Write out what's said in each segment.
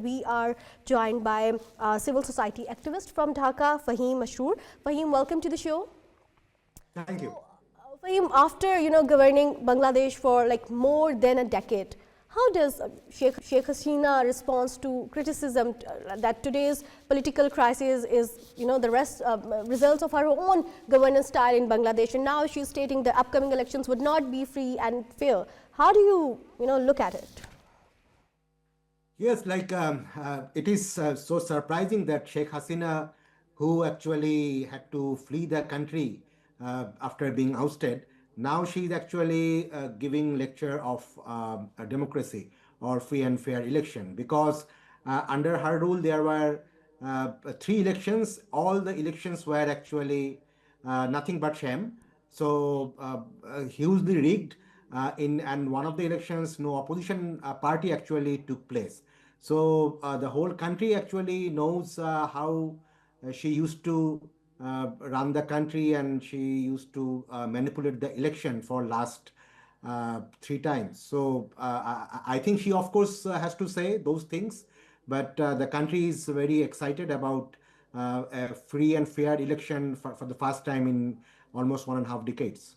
we are joined by civil society activist from Dhaka, Fahim Mashroor. Fahim, welcome to the show. Thank you. Fahim, after governing Bangladesh for like more than a decade, how does Sheikh Hasina responds to criticism that today's political crisis is, the results of her own governance style in Bangladesh, and now she's stating the upcoming elections would not be free and fair. How do you, look at it? Yes, it is so surprising that Sheikh Hasina, who actually had to flee the country after being ousted, now she is actually giving lecture of a democracy or free and fair election, because under her rule there were three elections. All the elections were actually nothing but sham. So hugely rigged. And one of the elections, no opposition party actually took place. So the whole country actually knows how she used to run the country, and she used to manipulate the election for last three times. So I think she, of course, has to say those things, but the country is very excited about a free and fair election for the first time in almost 1.5 decades.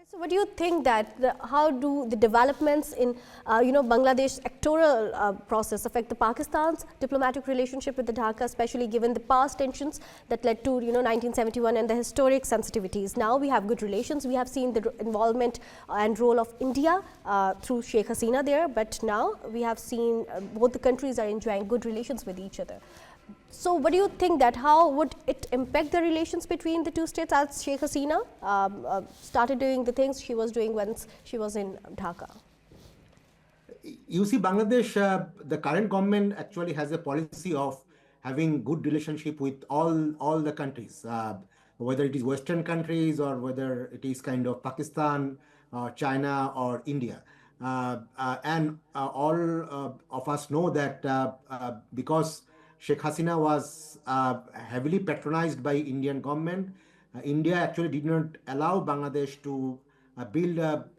So what do you think that how do the developments in Bangladesh electoral process affect the Pakistan's diplomatic relationship with the Dhaka, especially given the past tensions that led to 1971 and the historic sensitivities? Now we have good relations. We have seen the involvement and role of India through Sheikh Hasina there, but now we have seen both the countries are enjoying good relations with each other. So what do you think that how would it impact the relations between the two states as Sheikh Hasina started doing the things she was doing once she was in Dhaka? You see, Bangladesh, the current government actually has a policy of having good relationship with all the countries, whether it is Western countries or whether it is kind of Pakistan, China or India. And all of us know that because Sheikh Hasina was heavily patronized by Indian government, India actually did not allow Bangladesh to build a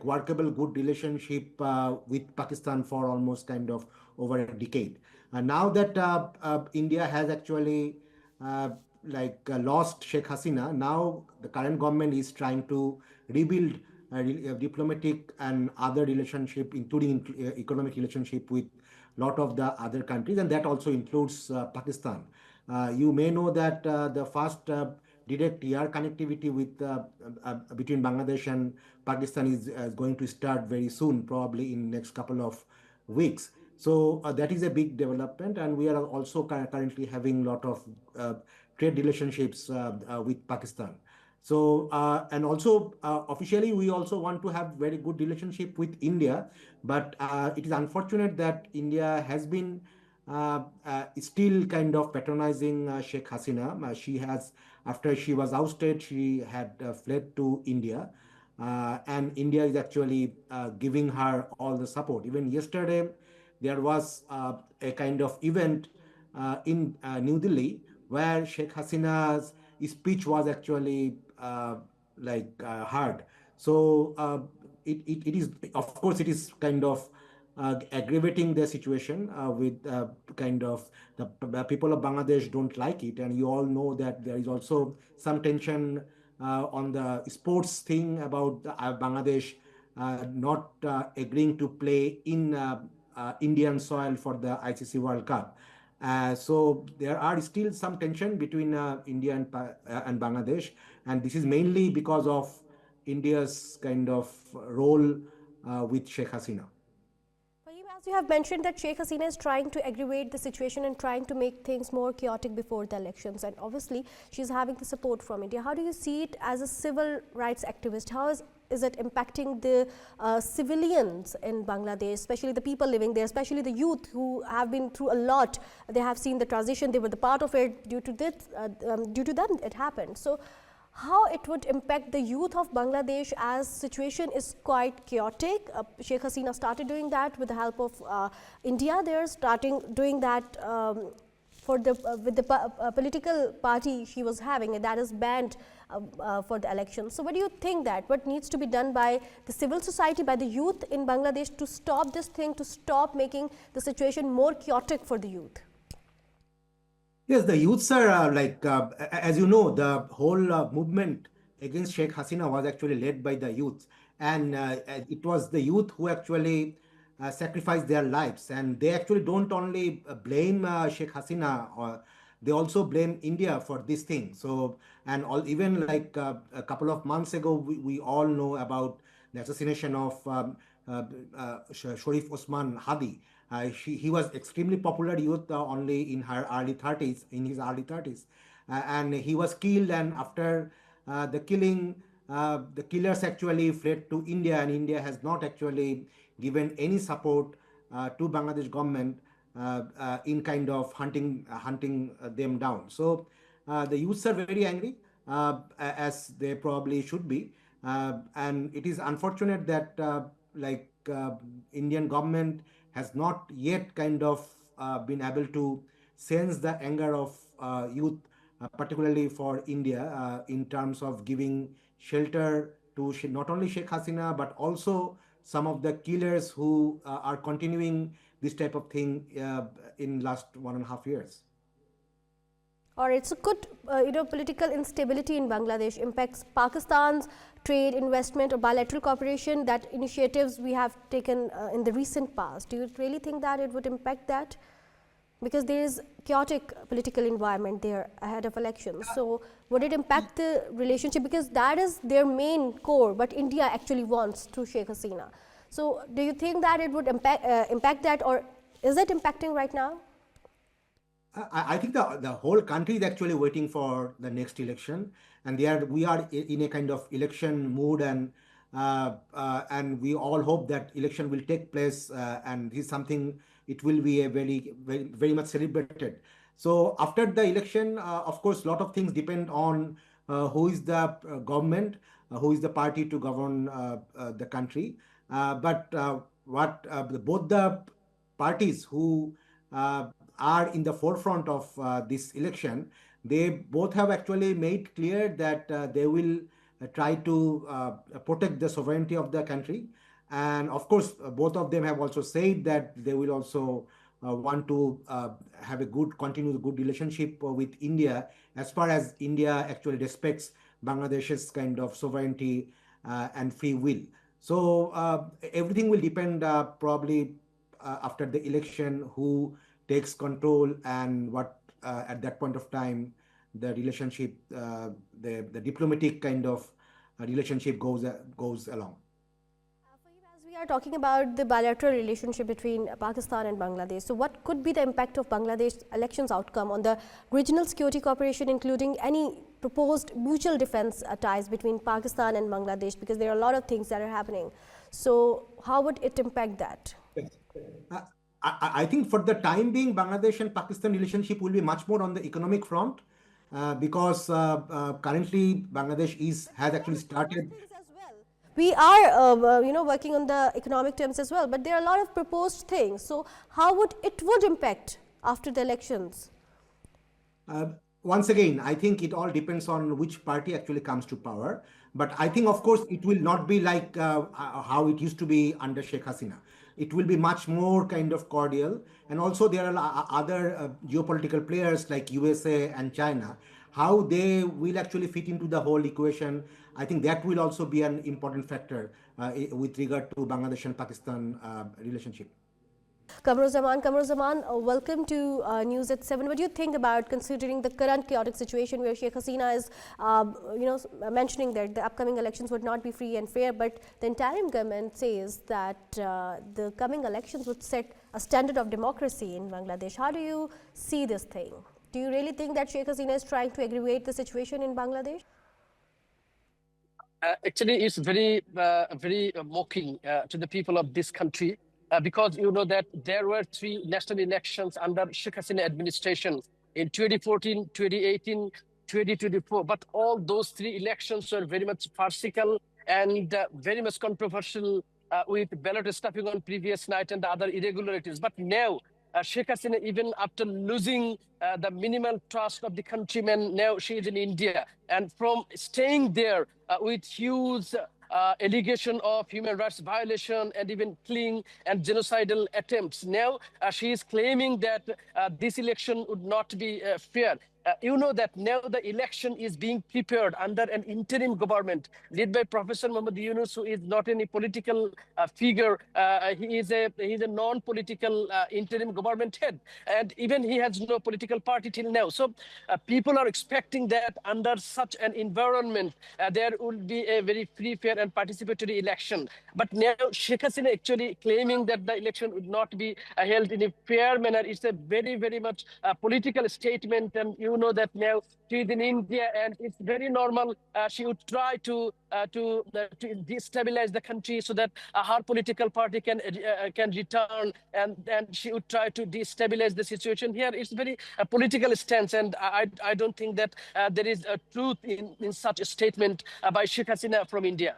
workable good relationship with Pakistan for almost kind of over a decade. Now that India has actually lost Sheikh Hasina, now the current government is trying to rebuild diplomatic and other relationship, including economic relationship with lot of the other countries, and that also includes Pakistan. You may know that the first direct air connectivity with between Bangladesh and Pakistan is going to start very soon, probably in next couple of weeks. So that is a big development, and we are also currently having lot of trade relationships with Pakistan. So and also officially we also want to have very good relationship with India, but it is unfortunate that India has been still kind of patronizing Sheikh Hasina. She has, after she was ousted, she had fled to India, and India is actually giving her all the support. Even yesterday there was a kind of event in New Delhi where Sheikh Hasina's speech was actually heard. So it is, of course, it is kind of aggravating the situation with kind of the people of Bangladesh don't like it, and you all know that there is also some tension on the sports thing about Bangladesh not agreeing to play in Indian soil for the ICC World Cup. So there are still some tension between India and Bangladesh, and this is mainly because of India's kind of role with Sheikh Hasina. As you have mentioned that Sheikh Hasina is trying to aggravate the situation and trying to make things more chaotic before the elections, and obviously she's having the support from India. How do you see it as a civil rights activist? How is it impacting the civilians in Bangladesh, especially the people living there, especially the youth who have been through a lot? They have seen the transition, they were the part of it, due to them it happened. So how it would impact the youth of Bangladesh as situation is quite chaotic. Sheikh Hasina started doing that with the help of India. They're starting doing that for the with the political party she was having, and that is banned for the election. So what do you think that what needs to be done by the civil society, by the youth in Bangladesh to stop this thing, to stop making the situation more chaotic for the youth? Yes, the youths are as you know, the whole movement against Sheikh Hasina was actually led by the youth, and it was the youth who actually sacrificed their lives, and they actually don't only blame Sheikh Hasina, or they also blame India for this thing. So, and all, even like a couple of months ago, we all know about the assassination of Sharif Osman Hadi. He was extremely popular youth only in her early 30s, in his early 30s. And he was killed, and after the killing, the killers actually fled to India, and India has not actually given any support to Bangladesh government in kind of hunting them down. So the youths are very angry, as they probably should be, and it is unfortunate that Indian government has not yet kind of been able to sense the anger of youth, particularly for India, in terms of giving shelter to not only Sheikh Hasina but also some of the killers who are continuing this type of thing in last 1.5 years. Or it's a good, political instability in Bangladesh impacts Pakistan's trade, investment, or bilateral cooperation, that initiatives we have taken in the recent past. Do you really think that it would impact that? Because there is chaotic political environment there ahead of elections. So would it impact the relationship? Because that is their main core, what India actually wants through Sheikh Hasina. So do you think that it would impact that, or is it impacting right now? I think the whole country is actually waiting for the next election, and we are in a kind of election mood, and we all hope that election will take place, and this is something it will be a very much celebrated. So after the election, of course, a lot of things depend on who is the government, who is the party to govern the country. But what both the parties who are in the forefront of this election, they both have actually made clear that they will try to protect the sovereignty of the country. And of course, both of them have also said that they will also want to have a continue the good relationship with India, as far as India actually respects Bangladesh's kind of sovereignty and free will. So everything will depend probably after the election, who takes control, and what at that point of time the relationship, the diplomatic kind of relationship goes along. As we are talking about the bilateral relationship between Pakistan and Bangladesh, so what could be the impact of Bangladesh elections outcome on the regional security cooperation, including any proposed mutual defense ties between Pakistan and Bangladesh? Because there are a lot of things that are happening. So how would it impact that? Uh, I think for the time being, Bangladesh and Pakistan relationship will be much more on the economic front, because currently Bangladesh has actually started. We are, working on the economic terms as well, but there are a lot of proposed things. So how would it impact after the elections? Once again, I think it all depends on which party actually comes to power. But I think, of course, it will not be like how it used to be under Sheikh Hasina. It will be much more kind of cordial. And also, there are other geopolitical players like USA and China. How they will actually fit into the whole equation, I think that will also be an important factor with regard to Bangladesh and Pakistan relationship. Kamruzaman, welcome to News at 7. What do you think about, considering the current chaotic situation where Sheikh Hasina is, mentioning that the upcoming elections would not be free and fair, but the interim government says that the coming elections would set a standard of democracy in Bangladesh. How do you see this thing? Do you really think that Sheikh Hasina is trying to aggravate the situation in Bangladesh? Actually, it's very mocking to the people of this country, because you know that there were 3 national elections under Sheikh Hasina administration in 2014, 2018, 2024. But all those 3 elections were very much farcical and very much controversial, with ballot stuffing on previous night and other irregularities. But now Sheikh Hasina, even after losing the minimal trust of the countrymen, now she is in India. And from staying there with huge allegation of human rights violation and even killing and genocidal attempts, now she is claiming that this election would not be fair. You know that now the election is being prepared under an interim government led by Professor Muhammad Yunus, who is not any political figure. He is a non-political interim government head, and even he has no political party till now. So people are expecting that under such an environment, there will be a very free, fair, and participatory election. But now Sheikh Hasina actually claiming that the election would not be held in a fair manner. It's a very, very much political statement, and you know that now she is in India, and it's very normal. She would try to destabilize the country so that her political party can return, and she would try to destabilize the situation here. It's very political stance, and I don't think that there is a truth in such a statement by Sheikh Hasina from India.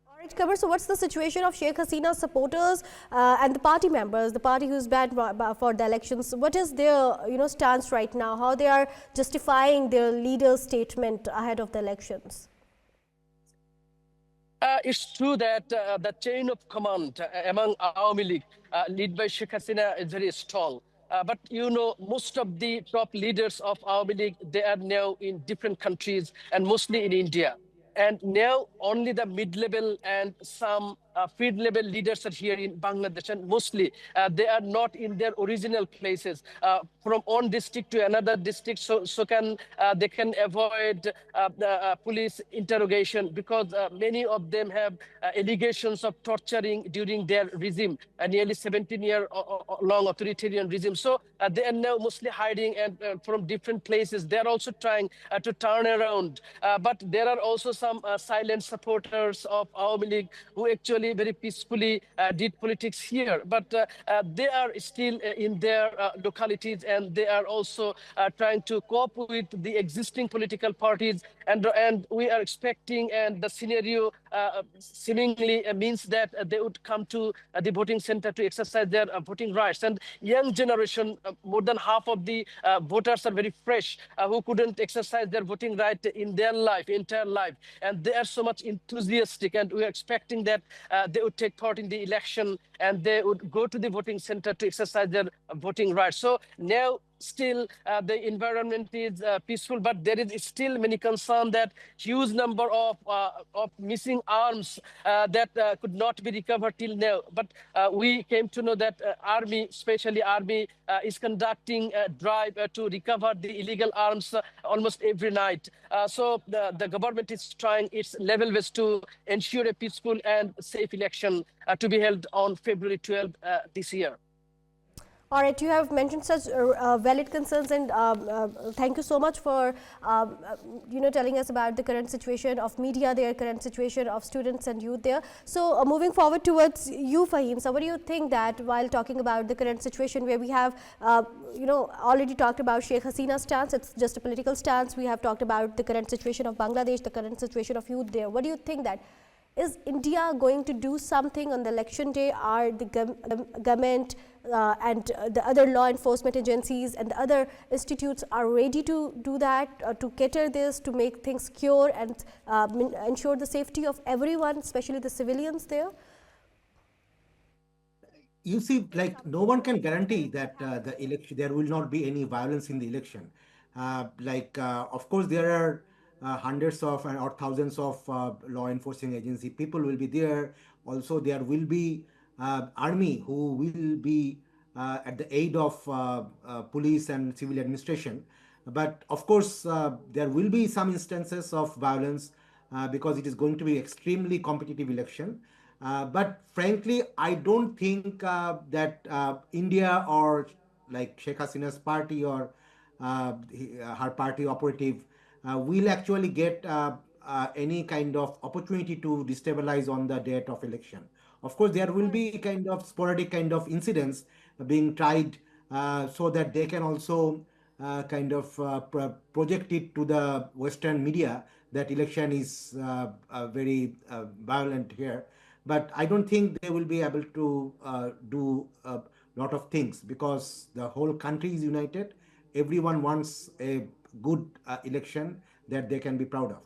All right, Kabar, so what's the situation of Sheikh Hasina's supporters and the party members, the party who's banned for the elections? What is their stance right now? How they are justifying their leader's statement ahead of the elections? It's true that the chain of command among Awami League, led by Sheikh Hasina, is very strong. But most of the top leaders of Awami League, they are now in different countries and mostly in India. And now only the mid-level and some field-level leaders are here in Bangladesh, and mostly they are not in their original places. From one district to another district, so they can avoid the police interrogation, because many of them have allegations of torturing during their regime, a nearly 17-year long authoritarian regime. So they are now mostly hiding, and from different places. They are also trying to turn around. But there are also some silent supporters of Awami League who actually very peacefully did politics here. But they are still in their localities, and they are also trying to cope with the existing political parties. And we are expecting, and the scenario seemingly means that they would come to the voting center to exercise their voting rights. And young generation, more than half of the voters are very fresh, who couldn't exercise their voting right in their entire life. And they are so much enthusiastic, and we are expecting that they would take part in the election, and they would go to the voting center to exercise their voting rights. So now still the environment is peaceful, but there is still many concern that huge number of missing arms that could not be recovered till now. But we came to know that army, especially army, is conducting a drive to recover the illegal arms almost every night. So the government is trying its level best to ensure a peaceful and safe election to be held on February 12 this year. All right, you have mentioned such valid concerns, and thank you so much for telling us about the current situation of media there, current situation of students and youth there. So moving forward towards you, Fahim, so what do you think that while talking about the current situation where we have already talked about Sheikh Hasina's stance, it's just a political stance. We have talked about the current situation of Bangladesh, the current situation of youth there. What do you think that is India going to do something on the election day? Are the government and the other law enforcement agencies and the other institutes are ready to do that, to cater this, to make things secure and ensure the safety of everyone, especially the civilians there? You see, like, no one can guarantee that the election, there will not be any violence in the election. Of course, there are hundreds of or thousands of law enforcing agency people will be there. Also, there will be army who will be at the aid of police and civil administration. But of course, there will be some instances of violence because it is going to be extremely competitive election. But frankly, I don't think that India or like Sheikh Hasina's party or her party operative will actually get any kind of opportunity to destabilize on the date of election. Of course, there will be kind of sporadic kind of incidents being tried so that they can also project it to the Western media that election is very violent here. But I don't think they will be able to do lot of things, because the whole country is united. Everyone wants a good election that they can be proud of.